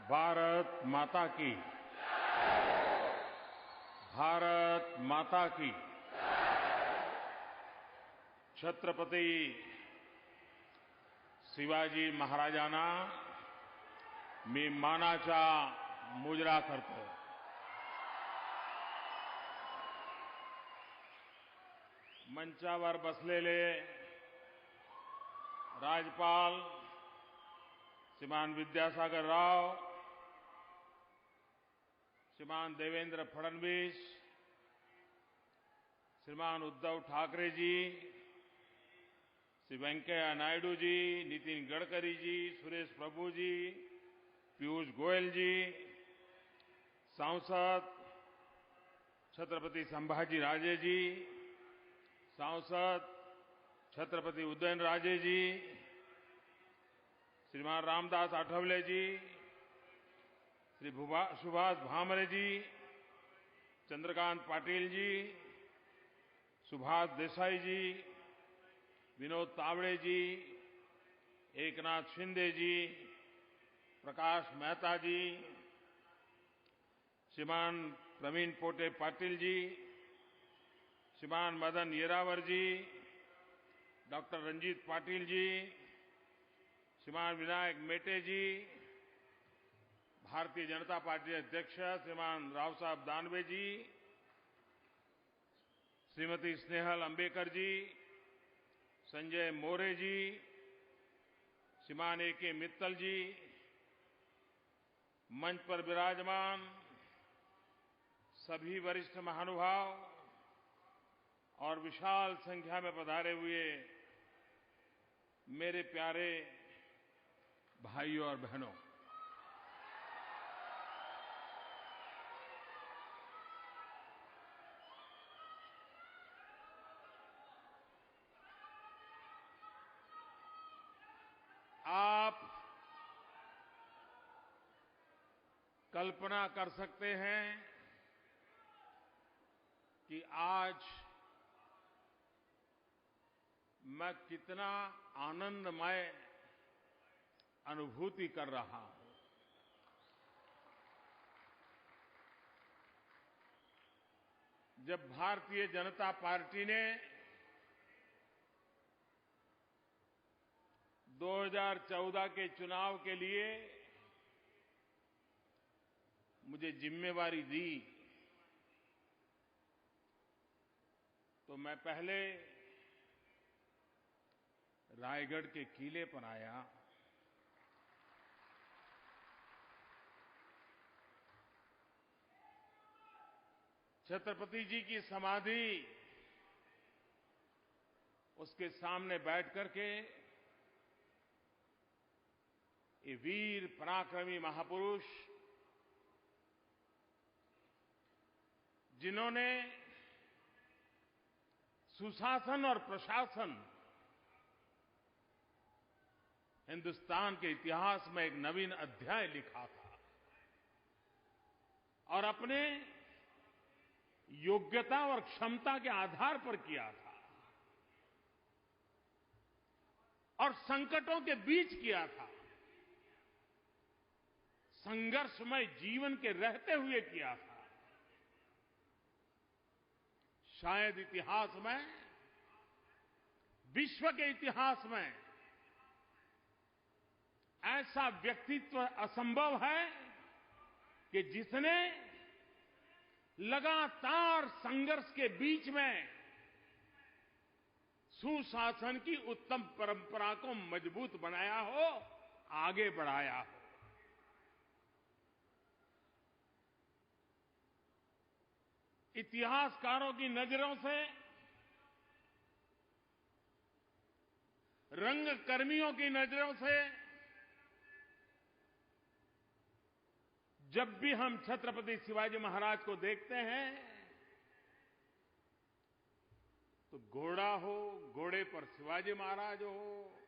भारत माता की। भारत माता की। छत्रपती शिवाजी महाराजांना मी मानाचा मुजरा करतो। मंचावर बसलेले राज्यपाल श्रीमान विद्यासागर राव, श्रीमान देवेंद्र फडणवीस, श्रीमान उद्धव ठाकरे जी, श्री वेंकैया नायडू जी, नितिन गडकरी जी, सुरेश प्रभु जी, पीयूष गोयल जी, सांसद छत्रपति संभाजी राजे जी, सांसद छत्रपति उदयन राजे जी, श्रीमान रामदास आठवले जी, श्री सुभाष भामरे जी, चंद्रकांत पाटिल जी, सुभाष देसाई जी, विनोद तावड़े जी, एकनाथ शिंदे जी, प्रकाश मेहता जी, श्रीमान प्रवीण पोटे पाटिल जी, श्रीमान मदन येरावर जी, डॉक्टर रंजीत पाटिल जी, श्रीमान विनायक मेटे जी, भारतीय जनता पार्टी अध्यक्ष श्रीमान राव साहब दानवे जी, श्रीमती स्नेहल अंबेकर जी, संजय मोरे जी, श्रीमान ए.के. मित्तल जी, मंच पर विराजमान सभी वरिष्ठ महानुभाव और विशाल संख्या में पधारे हुए मेरे प्यारे भाइयों और बहनों, आप कल्पना कर सकते हैं कि आज मैं कितना आनंदमय अनुभूति कर रहा हूं। जब भारतीय जनता पार्टी ने 2014 के चुनाव के लिए मुझे जिम्मेवारी दी, तो मैं पहले रायगढ़ के किले पर आया। छत्रपति जी की समाधि, उसके सामने बैठ करके ये वीर पराक्रमी महापुरुष, जिन्होंने सुशासन और प्रशासन हिंदुस्तान के इतिहास में एक नवीन अध्याय लिखा था और अपने योग्यता और क्षमता के आधार पर किया था और संकटों के बीच किया था, संघर्षमय जीवन के रहते हुए किया था। शायद इतिहास में, विश्व के इतिहास में ऐसा व्यक्तित्व असंभव है कि जिसने लगातार संघर्ष के बीच में सुशासन की उत्तम परंपरा को मजबूत बनाया हो, आगे बढ़ाया हो। इतिहासकारों की नजरों से, रंगकर्मियों की नजरों से जब भी हम छत्रपति शिवाजी महाराज को देखते हैं तो घोड़ा हो, घोड़े पर शिवाजी महाराज हो,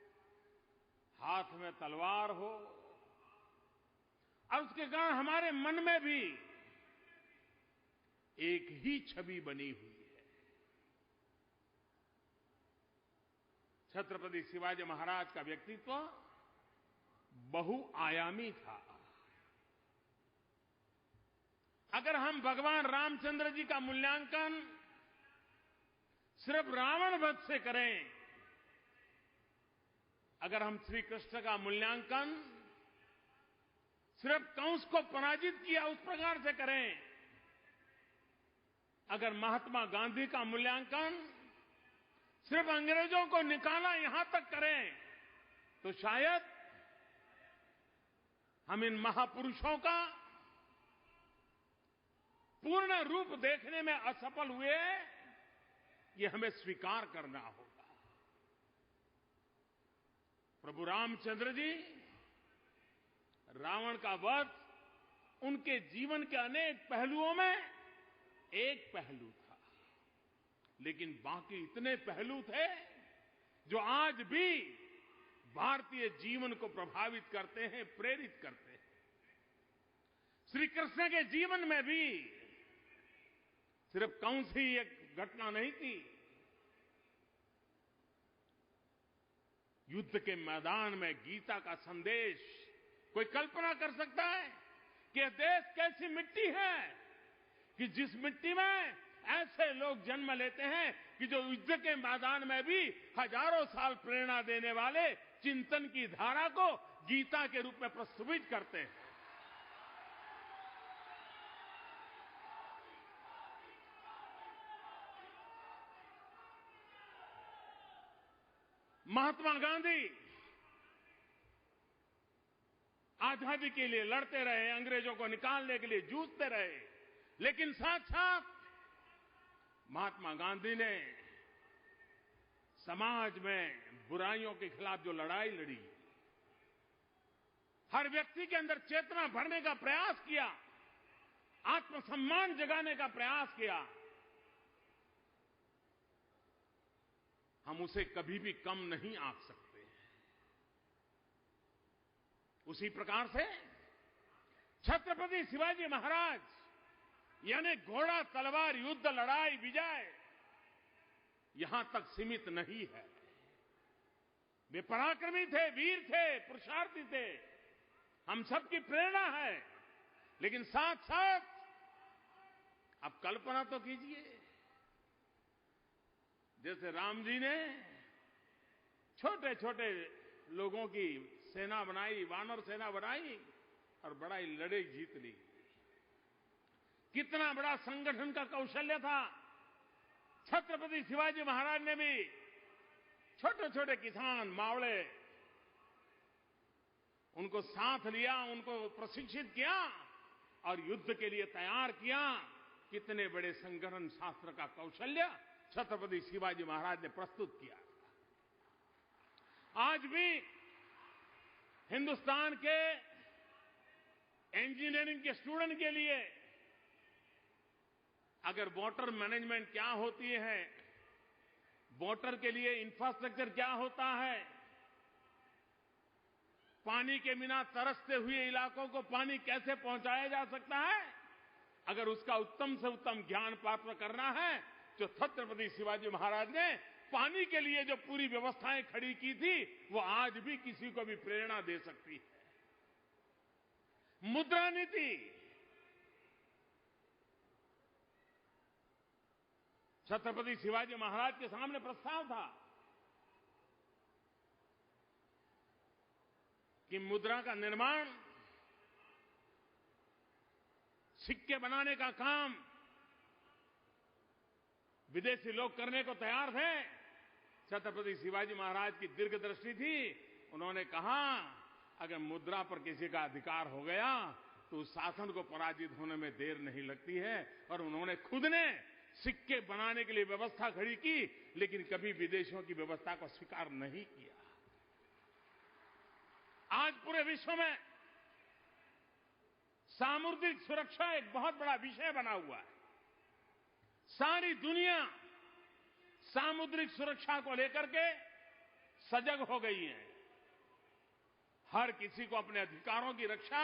हाथ में तलवार हो, और उसके कारण हमारे मन में भी एक ही छवि बनी हुई है। छत्रपति शिवाजी महाराज का व्यक्तित्व बहुआयामी था। अगर हम भगवान रामचंद्र जी का मूल्यांकन सिर्फ रावण वध से करें, अगर हम श्री कृष्ण का मूल्यांकन सिर्फ कंस को पराजित किया उस प्रकार से करें, अगर महात्मा गांधी का मूल्यांकन सिर्फ अंग्रेजों को निकाला यहां तक करें, तो शायद हम इन महापुरुषों का पूर्ण रूप देखने में असफल हुए, ये हमें स्वीकार करना होगा। प्रभु रामचंद्र जी, रावण का वध उनके जीवन के अनेक पहलुओं में एक पहलू था, लेकिन बाकी इतने पहलू थे जो आज भी भारतीय जीवन को प्रभावित करते हैं, प्रेरित करते हैं। श्री कृष्ण के जीवन में भी सिर्फ कंस ही एक घटना नहीं थी। युद्ध के मैदान में गीता का संदेश, कोई कल्पना कर सकता है कि यह देश कैसी मिट्टी है कि जिस मिट्टी में ऐसे लोग जन्म लेते हैं कि जो युद्ध के मैदान में भी हजारों साल प्रेरणा देने वाले चिंतन की धारा को गीता के रूप में प्रस्तुत करते हैं। महात्मा गांधी आजादी के लिए लड़ते रहे, अंग्रेजों को निकालने के लिए जूझते रहे, लेकिन साथ साथ महात्मा गांधी ने समाज में बुराइयों के खिलाफ जो लड़ाई लड़ी, हर व्यक्ति के अंदर चेतना भरने का प्रयास किया, आत्मसम्मान जगाने का प्रयास किया, हम उसे कभी भी कम नहीं आंक सकते। उसी प्रकार से छत्रपति शिवाजी महाराज यानी घोड़ा, तलवार, युद्ध, लड़ाई, विजय यहां तक सीमित नहीं है। वे पराक्रमी थे, वीर थे, पुरुषार्थी थे, हम सबकी प्रेरणा है। लेकिन साथ साथ आप कल्पना तो कीजिए, जैसे राम जी ने छोटे छोटे लोगों की सेना बनाई, वानर सेना बनाई और बड़ा ही लड़ाई जीत ली। कितना बड़ा संगठन का कौशल्य था। छत्रपति शिवाजी महाराज ने भी छोटे छोटे किसान, मावड़े, उनको साथ लिया, उनको प्रशिक्षित किया और युद्ध के लिए तैयार किया। कितने बड़े संगठन शास्त्र का कौशल्य छत्रपति शिवाजी महाराज ने प्रस्तुत किया। आज भी हिंदुस्तान के इंजीनियरिंग के स्टूडेंट के लिए अगर वाटर मैनेजमेंट क्या होती है, वाटर के लिए इंफ्रास्ट्रक्चर क्या होता है, पानी के बिना तरसते हुए इलाकों को पानी कैसे पहुंचाया जा सकता है, अगर उसका उत्तम से उत्तम ज्ञान प्राप्त करना है तो छत्रपति शिवाजी महाराज ने पानी के लिए जो पूरी व्यवस्थाएं खड़ी की थी, वो आज भी किसी को भी प्रेरणा दे सकती है। मुद्रा नीति, छत्रपति शिवाजी महाराज के सामने प्रस्ताव था कि मुद्रा का निर्माण, सिक्के बनाने का काम विदेशी लोग करने को तैयार थे। छत्रपति शिवाजी महाराज की दीर्घदृष्टि थी। उन्होंने कहा अगर मुद्रा पर किसी का अधिकार हो गया तो उस शासन को पराजित होने में देर नहीं लगती है। और उन्होंने खुद ने सिक्के बनाने के लिए व्यवस्था खड़ी की, लेकिन कभी विदेशियों की व्यवस्था को स्वीकार नहीं किया। आज पूरे विश्व में सामुद्रिक सुरक्षा एक बहुत बड़ा विषय बना हुआ है। सारी दुनिया सामुद्रिक सुरक्षा को लेकर के सजग हो गई है। हर किसी को अपने अधिकारों की रक्षा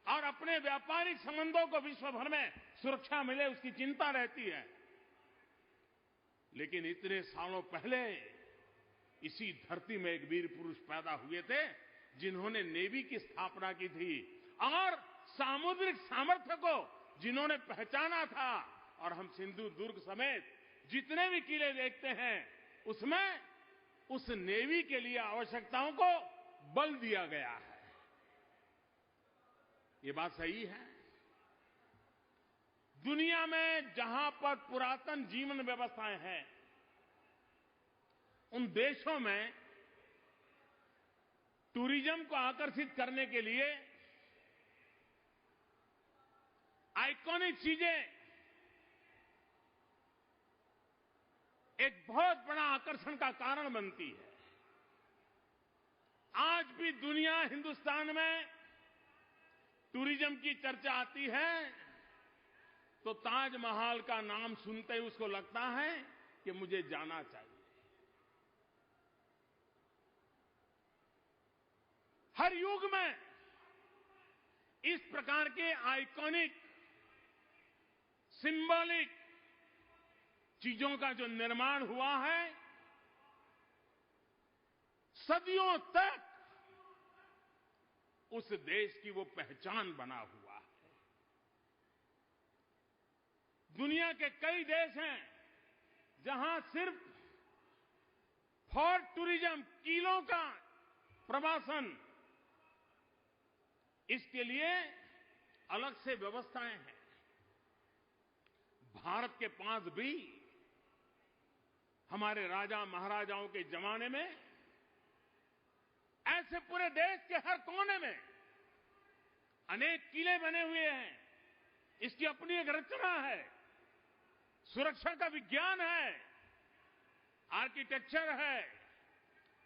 और अपने व्यापारिक संबंधों को विश्व भर में सुरक्षा मिले, उसकी चिंता रहती है। लेकिन इतने सालों पहले इसी धरती में एक वीर पुरुष पैदा हुए थे जिन्होंने नेवी की स्थापना की थी और सामुद्रिक सामर्थ्य को जिन्होंने पहचाना था, और हम सिंधु दुर्ग समेत जितने भी किले देखते हैं उसमें उस नेवी के लिए आवश्यकताओं को बल दिया गया है। ये बात सही है। दुनिया में जहां पर पुरातन जीवन व्यवस्थाएं हैं, उन देशों में टूरिज्म को आकर्षित करने के लिए आइकॉनिक चीजें एक बहुत बड़ा आकर्षण का कारण बनती है। आज भी दुनिया हिंदुस्तान में टूरिज्म की चर्चा आती है तो ताजमहल का नाम सुनते ही उसको लगता है कि मुझे जाना चाहिए। हर युग में इस प्रकार के आइकॉनिक सिंबॉलिक चीजों का जो निर्माण हुआ है, सदियों तक उस देश की वो पहचान बना हुआ है। दुनिया के कई देश हैं जहां सिर्फ फॉर टूरिज्म, किलों का प्रवासन, इसके लिए अलग से व्यवस्थाएं हैं। भारत के पास भी हमारे राजा महाराजाओं के जमाने में ऐसे पूरे देश के हर कोने में अनेक किले बने हुए हैं। इसकी अपनी एक रचना है, सुरक्षा का विज्ञान है, आर्किटेक्चर है।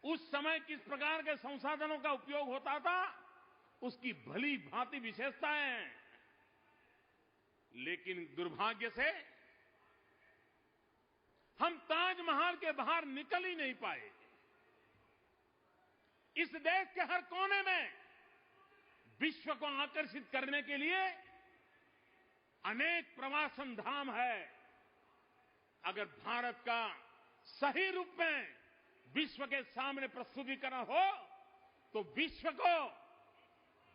उस समय किस प्रकार के संसाधनों का उपयोग होता था, उसकी भली भांति विशेषताएं हैं। लेकिन दुर्भाग्य से हम ताजमहल के बाहर निकल ही नहीं पाए। इस देश के हर कोने में विश्व को आकर्षित करने के लिए अनेक प्रवासन धाम है। अगर भारत का सही रूप में विश्व के सामने प्रस्तुतिकरण हो तो विश्व को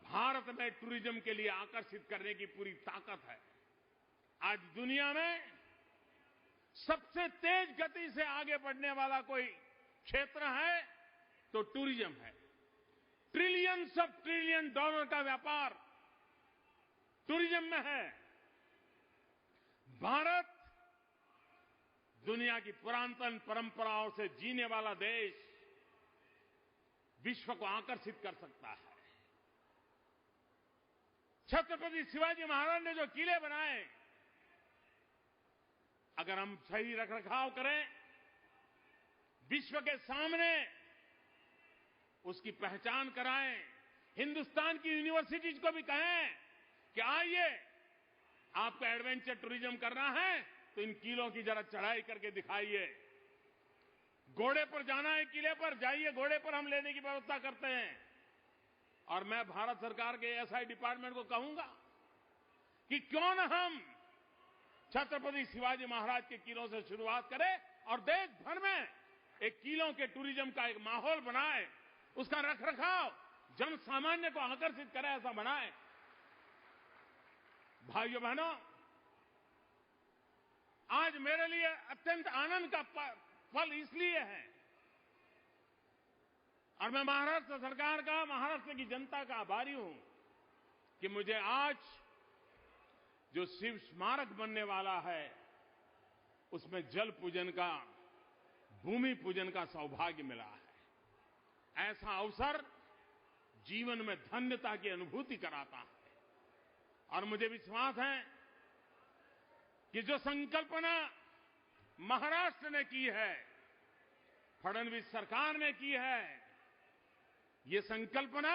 भारत में टूरिज्म के लिए आकर्षित करने की पूरी ताकत है। आज दुनिया में सबसे तेज गति से आगे बढ़ने वाला कोई क्षेत्र है तो टूरिज्म है। ट्रिलियंस ऑफ ट्रिलियन डॉलर का व्यापार टूरिज्म में है। भारत दुनिया की पुरातन परंपराओं से जीने वाला देश विश्व को आकर्षित कर सकता है। छत्रपति शिवाजी महाराज ने जो किले बनाए, अगर हम सही रखरखाव करें, विश्व के सामने उसकी पहचान कराएं, हिंदुस्तान की यूनिवर्सिटीज को भी कहें कि आइए, आपको एडवेंचर टूरिज्म करना है तो इन किलों की जरा चढ़ाई करके दिखाइए। घोड़े पर जाना है, किले पर जाइए, घोड़े पर हम लेने की व्यवस्था करते हैं। और मैं भारत सरकार के एसआई डिपार्टमेंट को कहूंगा कि क्यों न हम छत्रपति शिवाजी महाराज के किलों से शुरुआत करें और देश भर में एक किलों के टूरिज्म का एक माहौल बनाए, उसका रखरखाव जन सामान्य को आकर्षित करे, ऐसा बनाए। भाइयों बहनों, आज मेरे लिए अत्यंत आनंद का पल इसलिए है, और मैं महाराष्ट्र सरकार का, महाराष्ट्र की जनता का आभारी हूं कि मुझे आज जो शिव स्मारक बनने वाला है उसमें जल पूजन का, भूमि पूजन का सौभाग्य मिला है। ऐसा अवसर जीवन में धन्यता की अनुभूति कराता है। और मुझे विश्वास है कि जो संकल्पना महाराष्ट्र ने की है, फडणवीस सरकार ने की है, ये संकल्पना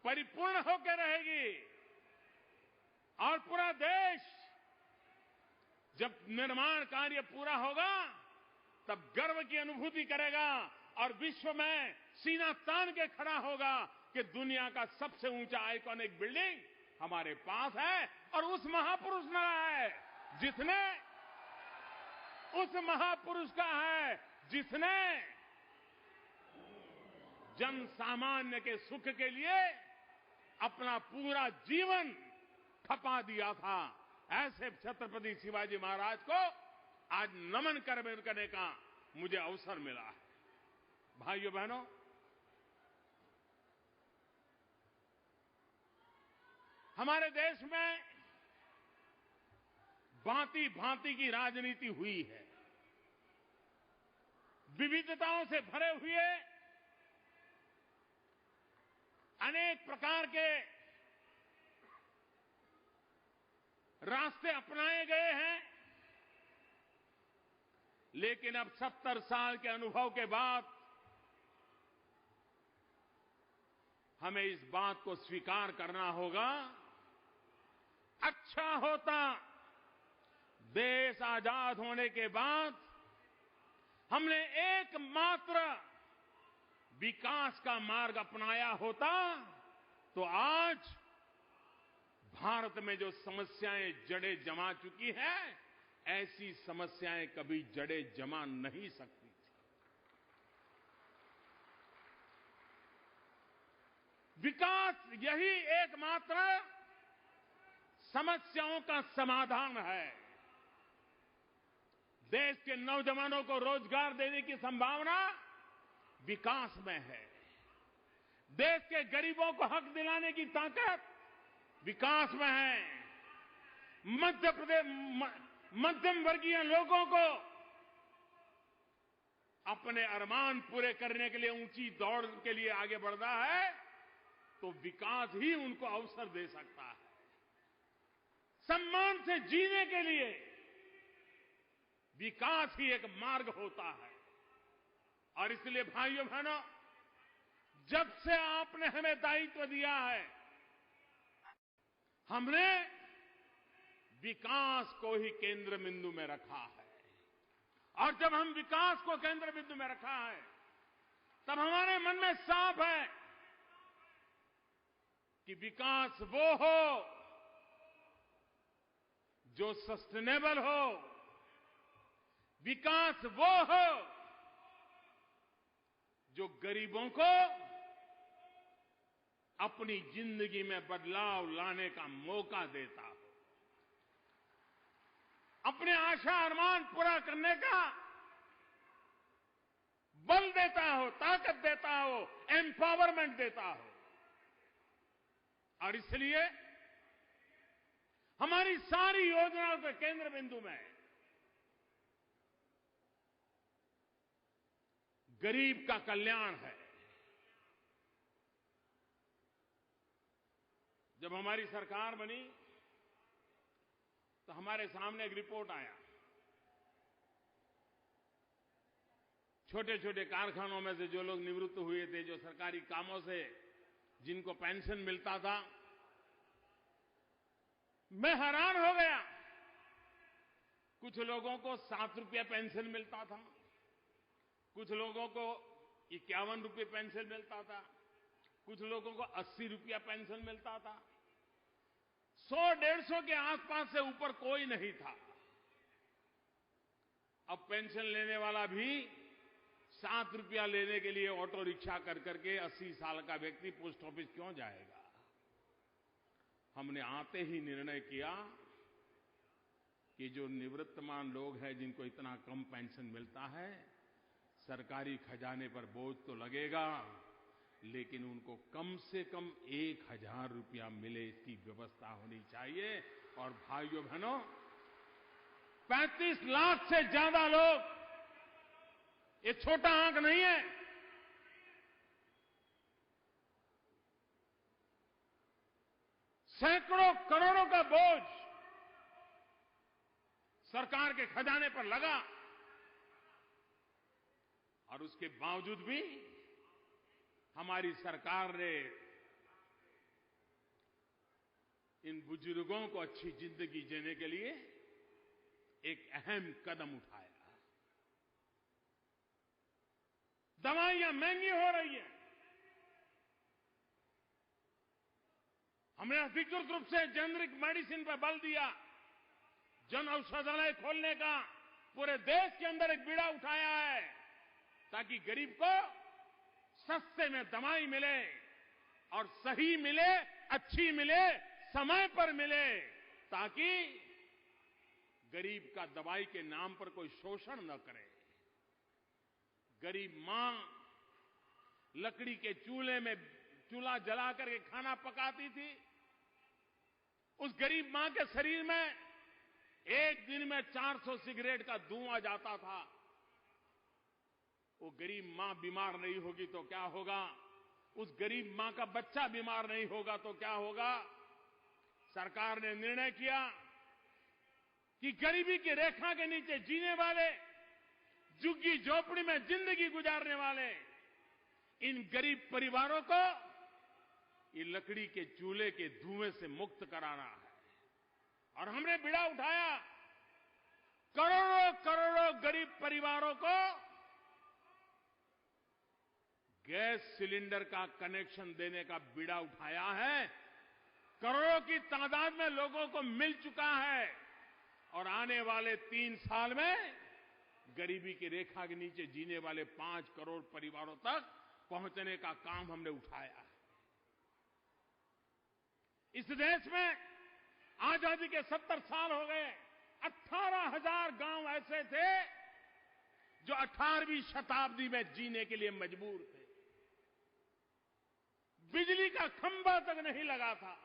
परिपूर्ण होकर रहेगी। और पूरा देश जब निर्माण कार्य पूरा होगा तब गर्व की अनुभूति करेगा और विश्व में सीना तान के खड़ा होगा कि दुनिया का सबसे ऊंचा आइकॉनिक बिल्डिंग हमारे पास है। और उस महापुरुष का है जिसने जन सामान्य के सुख के लिए अपना पूरा जीवन खपा दिया था, ऐसे छत्रपति शिवाजी महाराज को आज नमन करने का मुझे अवसर मिला है। भाइयों बहनों, हमारे देश में भांति भांति की राजनीति हुई है। विविधताओं से भरे हुए अनेक प्रकार के रास्ते अपनाए गए हैं, लेकिन अब 70 साल के अनुभव के बाद हमें इस बात को स्वीकार करना होगा, अच्छा होता देश आजाद होने के बाद हमने एकमात्र विकास का मार्ग अपनाया होता, तो आज भारत में जो समस्याएं जड़ें जमा चुकी हैं, ऐसी समस्याएं कभी जड़ें जमा नहीं सकती थी। विकास यही एकमात्र समस्याओं का समाधान है। देश के नौजवानों को रोजगार देने की संभावना विकास में है। देश के गरीबों को हक दिलाने की ताकत विकास में है। मध्यम वर्गीय लोगों को अपने अरमान पूरे करने के लिए, ऊंची दौड़ के लिए आगे बढ़ना है, तो विकास ही उनको अवसर दे सकता है। सम्मान से जीने के लिए विकास ही एक मार्ग होता है। और इसलिए भाइयों बहनों, जब से आपने हमें दायित्व दिया है, हमने विकास को ही केंद्र बिंदु में रखा है। और जब हम विकास को केंद्र बिंदु में रखा है, तब हमारे मन में साफ है कि विकास वो हो जो सस्टेनेबल हो, विकास वो हो जो गरीबों को अपनी जिंदगी में बदलाव लाने का मौका देता हो, अपने आशा अरमान पूरा करने का बल देता हो, ताकत देता हो, एम्पावरमेंट देता हो। और इसलिए हमारी सारी योजनाओं के केंद्र बिंदु में गरीब का कल्याण है। जब हमारी सरकार बनी तो हमारे सामने एक रिपोर्ट आया। छोटे छोटे कारखानों में से जो लोग निवृत्त हुए थे, जो सरकारी कामों से जिनको पेंशन मिलता था, मैं हैरान हो गया। कुछ लोगों को 7 रुपया पेंशन मिलता था, कुछ लोगों को 51 रुपये पेंशन मिलता था, कुछ लोगों को 80 रुपया पेंशन मिलता था। 100-150 के आसपास से ऊपर कोई नहीं था। अब पेंशन लेने वाला भी 7 रुपया लेने के लिए ऑटो रिक्शा कर करके 80 साल का व्यक्ति पोस्ट ऑफिस क्यों जाएगा? हमने आते ही निर्णय किया कि जो निवृत्तमान लोग हैं, जिनको इतना कम पेंशन मिलता है, सरकारी खजाने पर बोझ तो लगेगा, लेकिन उनको कम से कम 1000 रुपया मिले, इसकी व्यवस्था होनी चाहिए। और भाइयों बहनों, 35 लाख से ज्यादा लोग, ये छोटा आंक नहीं है, सैकड़ों करोड़ों का बोझ सरकार के खजाने पर लगा। और उसके बावजूद भी हमारी सरकार ने इन बुजुर्गों को अच्छी जिंदगी जीने के लिए एक अहम कदम उठाया। दवाइयां महंगी हो रही हैं, हमने अधिकृत रूप से जेनरिक मेडिसिन पर बल दिया। जन औषधालय खोलने का पूरे देश के अंदर एक बीड़ा उठाया है, ताकि गरीब को सस्ते में दवाई मिले, और सही मिले, अच्छी मिले, समय पर मिले, ताकि गरीब का दवाई के नाम पर कोई शोषण न करे। गरीब मां लकड़ी के चूल्हे में चूल्हा जला करके खाना पकाती थी। उस गरीब मां के शरीर में एक दिन में 400 सिगरेट का धुआं जाता था। वो गरीब मां बीमार नहीं होगी तो क्या होगा? उस गरीब मां का बच्चा बीमार नहीं होगा तो क्या होगा? सरकार ने निर्णय किया कि गरीबी की रेखा के नीचे जीने वाले, झुग्गी झोपड़ी में जिंदगी गुजारने वाले इन गरीब परिवारों को ये लकड़ी के चूल्हे के धुएं से मुक्त कराना है। और हमने बीड़ा उठाया, करोड़ों करोड़ों गरीब परिवारों को गैस सिलेंडर का कनेक्शन देने का बीड़ा उठाया है। करोड़ों की तादाद में लोगों को मिल चुका है और आने वाले 3 साल में गरीबी की रेखा के नीचे जीने वाले 5 करोड़ परिवारों तक पहुंचने का काम हमने उठाया है। इस देश में आजादी के 70 साल हो गए। 18,000 गांव ऐसे थे जो 18वीं शताब्दी में जीने के लिए मजबूर थे। बिजली का खंभा तक नहीं लगा था,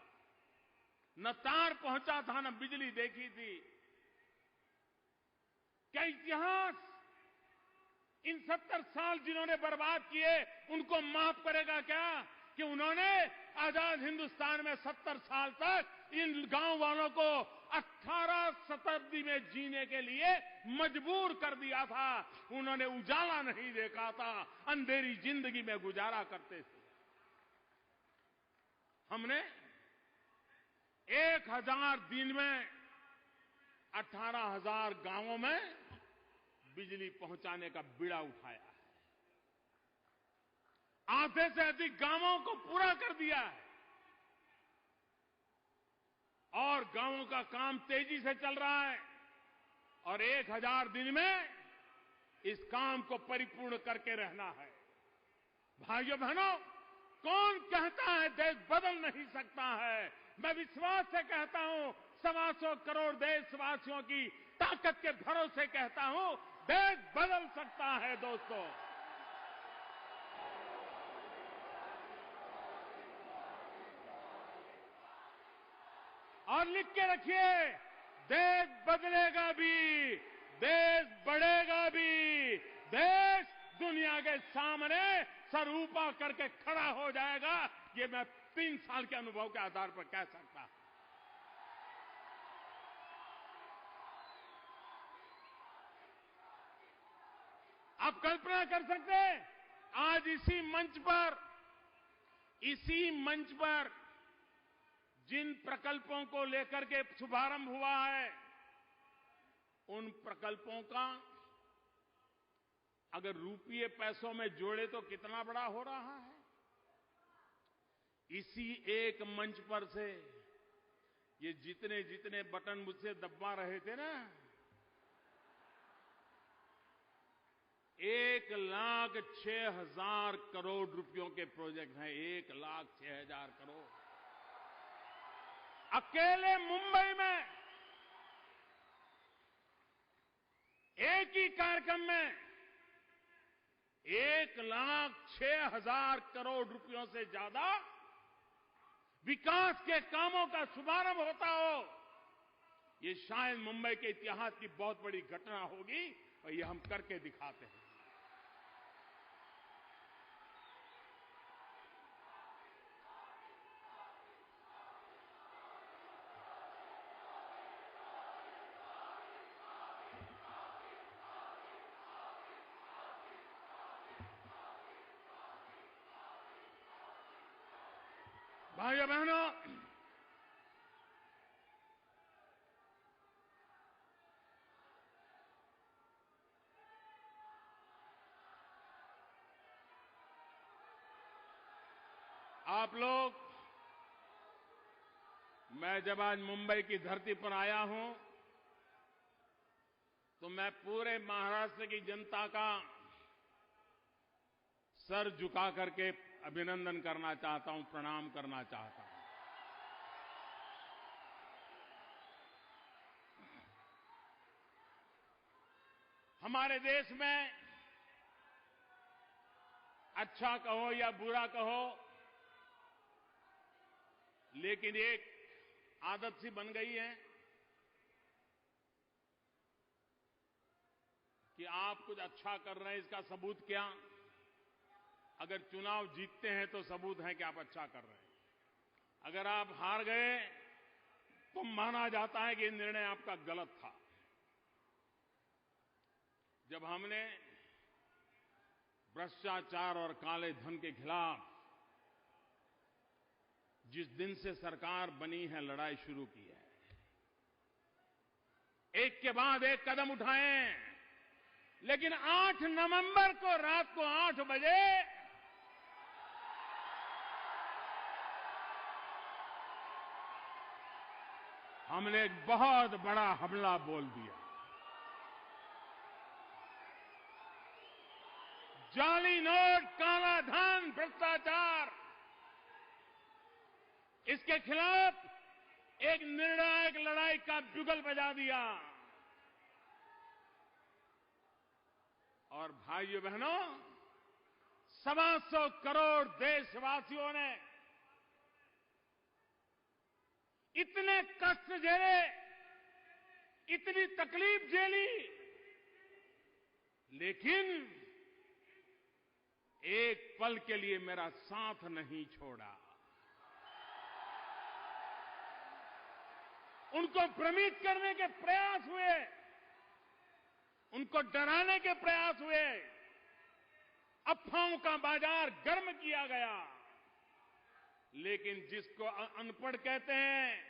न तार पहुंचा था, न बिजली देखी थी। क्या इतिहास इन 70 साल जिन्होंने बर्बाद किए उनको माफ करेगा क्या? कि उन्होंने आजाद हिंदुस्तान में 70 साल तक इन गांव वालों को 18 शताब्दी में जीने के लिए मजबूर कर दिया था। उन्होंने उजाला नहीं देखा था, अंधेरी जिंदगी में गुजारा करते थे। हमने 1000 दिन में 18,000 गांवों में बिजली पहुंचाने का बीड़ा उठाया है। आधे से अधिक गांवों को पूरा कर दिया है और गांवों का काम तेजी से चल रहा है और 1000 दिन में इस काम को परिपूर्ण करके रहना है। भाइयों बहनों, कौन कहता है देश बदल नहीं सकता है? मैं विश्वास से कहता हूं, 125 करोड़ देशवासियों की ताकत के भरोसे कहता हूं, देश बदल सकता है दोस्तों। और लिख के रखिए, देश बदलेगा भी, देश बढ़ेगा भी, देश दुनिया के सामने सर ऊपर करके खड़ा हो जाएगा। ये मैं 3 साल के अनुभव के आधार पर कह सकता हूं। आप कल्पना कर सकते हैं, आज इसी मंच पर जिन प्रकल्पों को लेकर के शुभारंभ हुआ है, उन प्रकल्पों का अगर रुपये पैसों में जोड़े तो कितना बड़ा हो रहा है। इसी एक मंच पर से ये जितने जितने बटन मुझसे दबा रहे थे ना, 1,06,000 करोड़ रुपयों के प्रोजेक्ट हैं। 1,06,000 करोड़ अकेले मुंबई में एक ही कार्यक्रम में 1,06,000 करोड़ रुपयों से ज्यादा विकास के कामों का शुभारंभ होता हो। ये शायद मुंबई के इतिहास की बहुत बड़ी घटना होगी और ये हम करके दिखाते हैं। भाइयों बहनों, आप लोग, मैं जब आज मुंबई की धरती पर आया हूं तो मैं पूरे महाराष्ट्र की जनता का सर झुका करके अभिनंदन करना चाहता हूं, प्रणाम करना चाहता हूं। हमारे देश में अच्छा कहो या बुरा कहो, लेकिन एक आदत सी बन गई है कि आप कुछ अच्छा कर रहे हैं, इसका सबूत क्या? अगर चुनाव जीतते हैं तो सबूत है कि आप अच्छा कर रहे हैं। अगर आप हार गए तो माना जाता है कि ये निर्णय आपका गलत था। जब हमने भ्रष्टाचार और काले धन के खिलाफ जिस दिन से सरकार बनी है लड़ाई शुरू की है, एक के बाद एक कदम उठाए, लेकिन 8 नवंबर को रात को 8 बजे हमने एक बहुत बड़ा हमला बोल दिया। जाली नोट, काला धन, भ्रष्टाचार, इसके खिलाफ एक निर्णायक लड़ाई का बिगुल बजा दिया। और भाइयों बहनों, 125 करोड़ देशवासियों ने इतने कष्ट झेले, इतनी तकलीफ झेली, लेकिन एक पल के लिए मेरा साथ नहीं छोड़ा। उनको भ्रमित करने के प्रयास हुए, उनको डराने के प्रयास हुए, अफवाहों का बाजार गर्म किया गया, लेकिन जिसको अनपढ़ कहते हैं,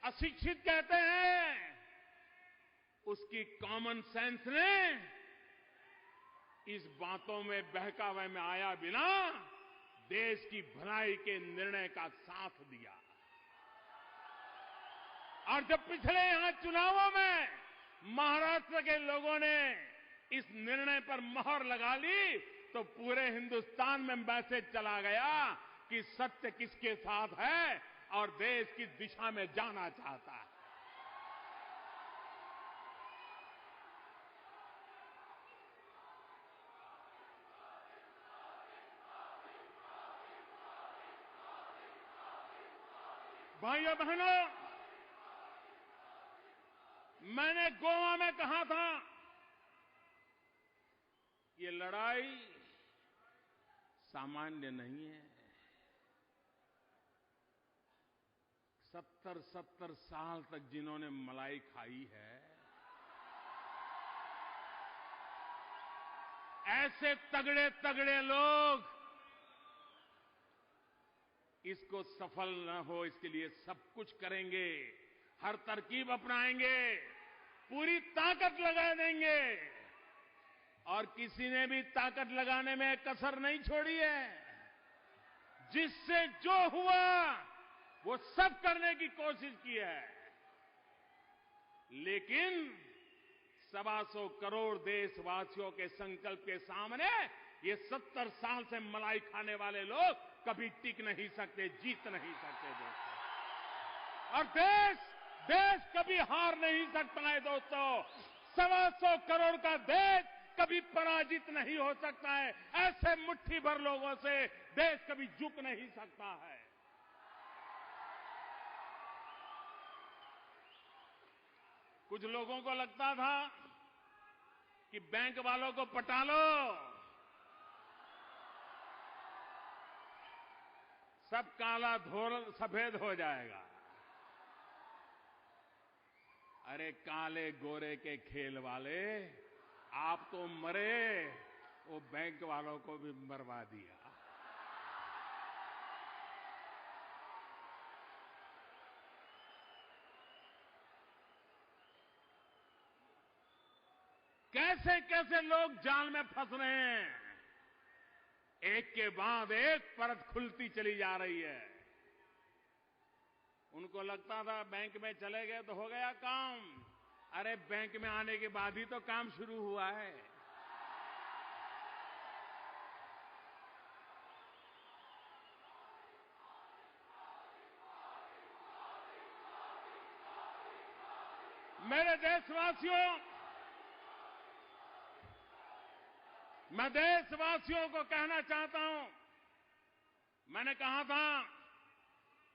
अशिक्षित कहते हैं, उसकी कॉमन सेंस ने इस बातों में बहकावे में आया बिना देश की भलाई के निर्णय का साथ दिया। और जब पिछले यहां चुनावों में महाराष्ट्र के लोगों ने इस निर्णय पर मोहर लगा ली, तो पूरे हिंदुस्तान में मैसेज चला गया कि सत्य किसके साथ है और देश किस दिशा में जाना चाहता है। भाइयों बहनों, मैंने गोवा में कहा था, ये लड़ाई सामान्य नहीं है। 70 साल तक जिन्होंने मलाई खाई है, ऐसे तगड़े तगड़े लोग इसको सफल न हो इसके लिए सब कुछ करेंगे, हर तरकीब अपनाएंगे, पूरी ताकत लगा देंगे, और किसी ने भी ताकत लगाने में कसर नहीं छोड़ी है। जिससे जो हुआ वो सब करने की कोशिश की है, लेकिन 125 करोड़ देशवासियों के संकल्प के सामने ये 70 साल से मलाई खाने वाले लोग कभी टिक नहीं सकते, जीत नहीं सकते दोस्तों। और देश कभी हार नहीं सकता है दोस्तों। 125 करोड़ का देश कभी पराजित नहीं हो सकता है। ऐसे मुट्ठी भर लोगों से देश कभी झुक नहीं सकता है। कुछ लोगों को लगता था कि बैंक वालों को पटा लो, सब काला धोल सफेद हो जाएगा। अरे काले गोरे के खेल वाले, आप तो मरे, वो बैंक वालों को भी मरवा दिया। कैसे कैसे लोग जाल में फंस रहे हैं। एक के बाद एक परत खुलती चली जा रही है। उनको लगता था बैंक में चले गए तो हो गया काम। अरे बैंक में आने के बाद ही तो काम शुरू हुआ है। मेरे देशवासियों, मैं देशवासियों को कहना चाहता हूं, मैंने कहा था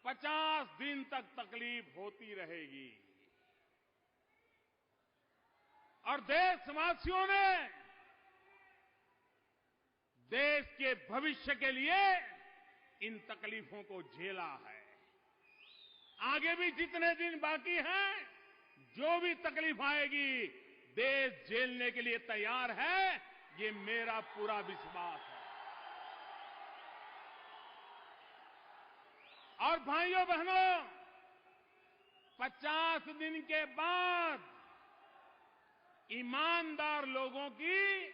50 दिन तक तकलीफ होती रहेगी और देशवासियों ने देश के भविष्य के लिए इन तकलीफों को झेला है। आगे भी जितने दिन बाकी हैं, जो भी तकलीफ आएगी, देश झेलने के लिए तैयार है, ये मेरा पूरा विश्वास है। और भाइयों बहनों, 50 दिन के बाद ईमानदार लोगों की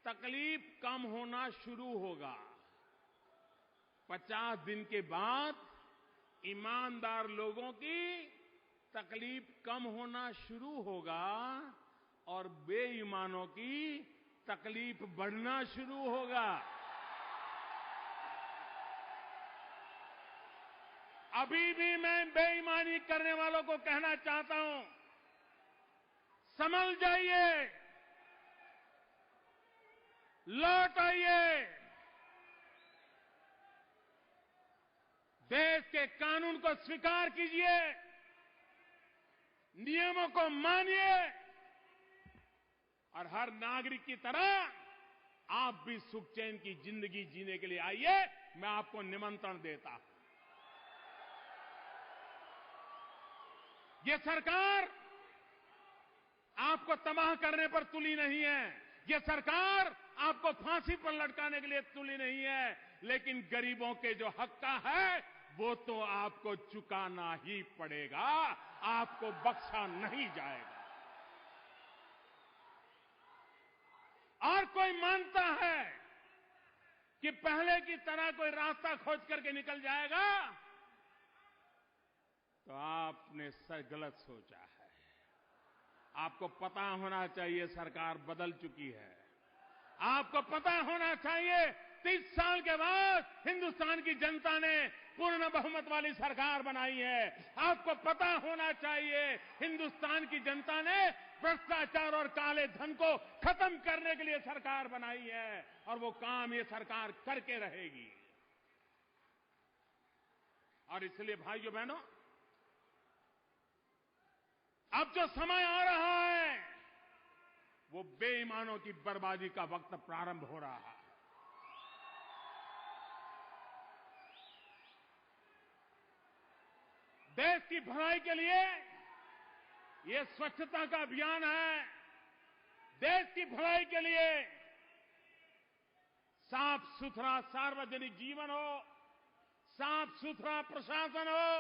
तकलीफ कम होना शुरू होगा। 50 दिन के बाद ईमानदार लोगों की तकलीफ कम होना शुरू होगा और बेईमानों की तकलीफ बढ़ना शुरू होगा। अभी भी मैं बेईमानी करने वालों को कहना चाहता हूं, संभल जाइए, लौट आइए, देश के कानून को स्वीकार कीजिए, नियमों को मानिए और हर नागरिक की तरह आप भी सुख चैन की जिंदगी जीने के लिए आइए। मैं आपको निमंत्रण देता हूं। ये सरकार आपको तबाह करने पर तुली नहीं है, ये सरकार आपको फांसी पर लटकाने के लिए तुली नहीं है, लेकिन गरीबों के जो हक का है वो तो आपको चुकाना ही पड़ेगा, आपको बख्शा नहीं जाएगा। और कोई मानता है कि पहले की तरह कोई रास्ता खोज करके निकल जाएगा, तो आपने गलत सोचा है। आपको पता होना चाहिए सरकार बदल चुकी है। आपको पता होना चाहिए 30 साल के बाद हिंदुस्तान की जनता ने पूर्ण बहुमत वाली सरकार बनाई है। आपको पता होना चाहिए हिंदुस्तान की जनता ने भ्रष्टाचार और काले धन को खत्म करने के लिए सरकार बनाई है और वो काम ये सरकार करके रहेगी। और इसलिए भाइयों बहनों, अब जो समय आ रहा है वो बेईमानों की बर्बादी का वक्त प्रारंभ हो रहा है। देश की भलाई के लिए ये स्वच्छता का अभियान है। देश की भलाई के लिए साफ सुथरा सार्वजनिक जीवन हो, साफ सुथरा प्रशासन हो,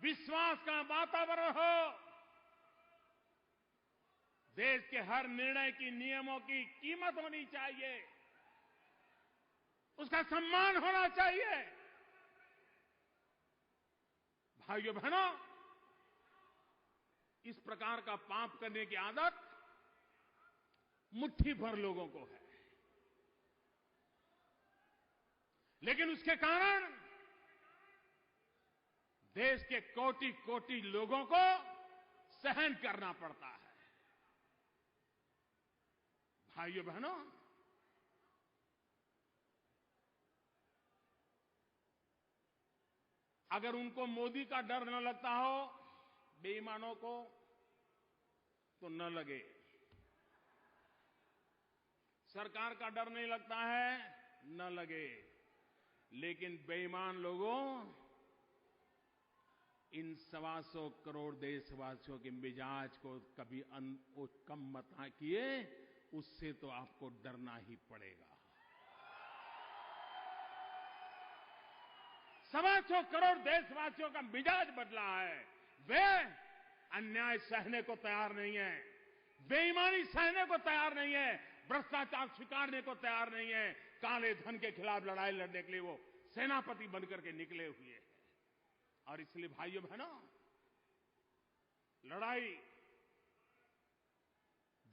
विश्वास का वातावरण हो, देश के हर निर्णय की नियमों की कीमत होनी चाहिए, उसका सम्मान होना चाहिए। भाइयों बहनों, इस प्रकार का पाप करने की आदत मुट्ठी भर लोगों को है, लेकिन उसके कारण देश के कोटि कोटि लोगों को सहन करना पड़ता है। भाइयों बहनों, अगर उनको मोदी का डर न लगता हो, बेईमानों को, तो न लगे। सरकार का डर नहीं लगता है, न लगे, लेकिन बेईमान लोगों, इन 125 करोड़ देशवासियों के मिजाज को कभी कम मत किए, उससे तो आपको डरना ही पड़ेगा। 125 करोड़ देशवासियों का मिजाज बदला है। वे अन्याय सहने को तैयार नहीं है, बेईमानी सहने को तैयार नहीं है, भ्रष्टाचार स्वीकारने को तैयार नहीं है, काले धन के खिलाफ लड़ाई लड़ने के लिए वो सेनापति बनकर के निकले हुए हैं। और इसलिए भाइयों बहनों, लड़ाई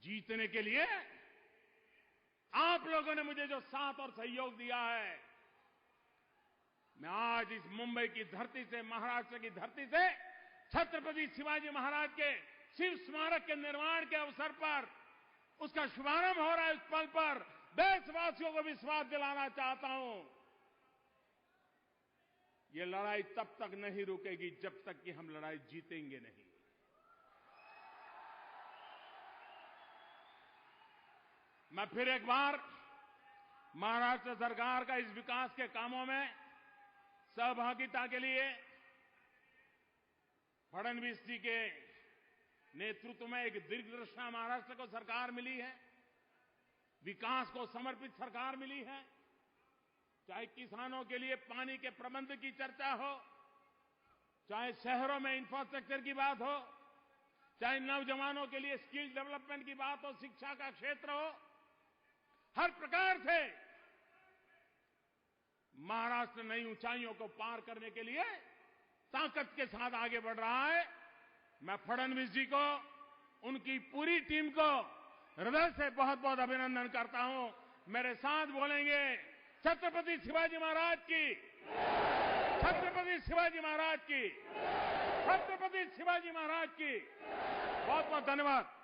जीतने के लिए आप लोगों ने मुझे जो साथ और सहयोग दिया है, मैं आज इस मुंबई की धरती से, महाराष्ट्र की धरती से छत्रपति शिवाजी महाराज के शिव स्मारक के निर्माण के अवसर पर, उसका शुभारंभ हो रहा है, उस पल पर देशवासियों को विश्वास दिलाना चाहता हूं, ये लड़ाई तब तक नहीं रुकेगी जब तक कि हम लड़ाई जीतेंगे नहीं। मैं फिर एक बार महाराष्ट्र सरकार का इस विकास के कामों में सहभागिता के लिए फडणवीस जी के नेतृत्व में एक दीर्घदृष्टा महाराष्ट्र को सरकार मिली है, विकास को समर्पित सरकार मिली है। चाहे किसानों के लिए पानी के प्रबंध की चर्चा हो, चाहे शहरों में इंफ्रास्ट्रक्चर की बात हो, चाहे नौजवानों के लिए स्किल डेवलपमेंट की बात हो, शिक्षा का क्षेत्र हो, हर प्रकार से महाराष्ट्र नई ऊंचाइयों को पार करने के लिए ताकत के साथ आगे बढ़ रहा है। मैं फडणवीस जी को, उनकी पूरी टीम को हृदय से बहुत बहुत अभिनंदन करता हूं। मेरे साथ बोलेंगे छत्रपति शिवाजी महाराज की, छत्रपति शिवाजी महाराज की, छत्रपति शिवाजी महाराज की। बहुत बहुत धन्यवाद।